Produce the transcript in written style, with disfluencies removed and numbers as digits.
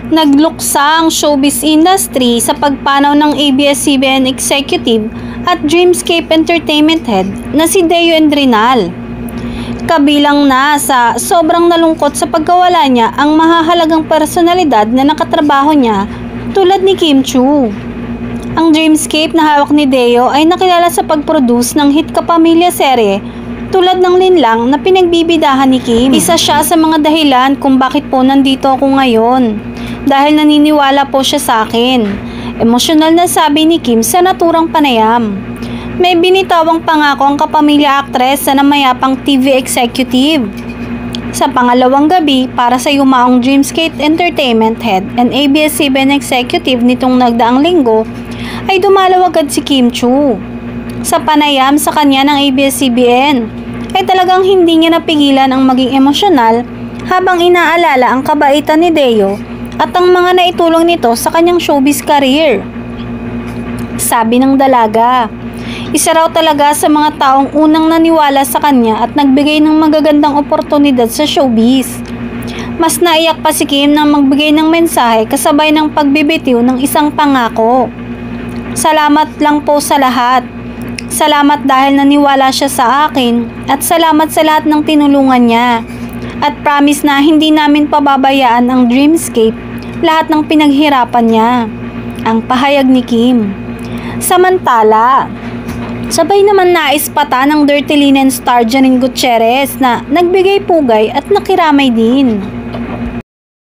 Nagluksa ang showbiz industry sa pagpanaw ng ABS-CBN executive at Dreamscape Entertainment head na si Deo Endrinal. Kabilang na sa sobrang nalungkot sa pagkawala niya ang mahahalagang personalidad na nakatrabaho niya tulad ni Kim Chiu. Ang Dreamscape na hawak ni Deo ay nakilala sa pag-produce ng hit kapamilya serye tulad ng Linlang na pinagbibidahan ni Kim. Isa siya sa mga dahilan kung bakit po nandito ako ngayon. Dahil naniniwala po siya sa akin. Emosyonal na sabi ni Kim sa naturang panayam. May binitawang pangako ang kapamilya actress sa namayapang TV executive. Sa pangalawang gabi para sa yumaong Dreamscape Entertainment head and ABS-CBN executive nitong nagdaang linggo ay dumalaw agad si Kim Chiu. Sa panayam sa kanya ng ABS-CBN ay talagang hindi niya napigilan ang maging emosyonal habang inaalala ang kabaitan ni Deo at ang mga naitulong nito sa kanyang showbiz career. Sabi ng dalaga, isa raw talaga sa mga taong unang naniwala sa kanya at nagbigay ng magagandang oportunidad sa showbiz. Mas naiyak pa si Kim nang magbigay ng mensahe kasabay ng pagbibitiw ng isang pangako. Salamat lang po sa lahat. Salamat dahil naniwala siya sa akin at salamat sa lahat ng tinulungan niya. At promise na hindi namin pababayaan ang Dreamscape lahat ng pinaghirapan niya. Ang pahayag ni Kim. Samantala, sabay naman naispata ng Dirty Linen star Janine Gutierrez na nagbigay pugay at nakiramay din.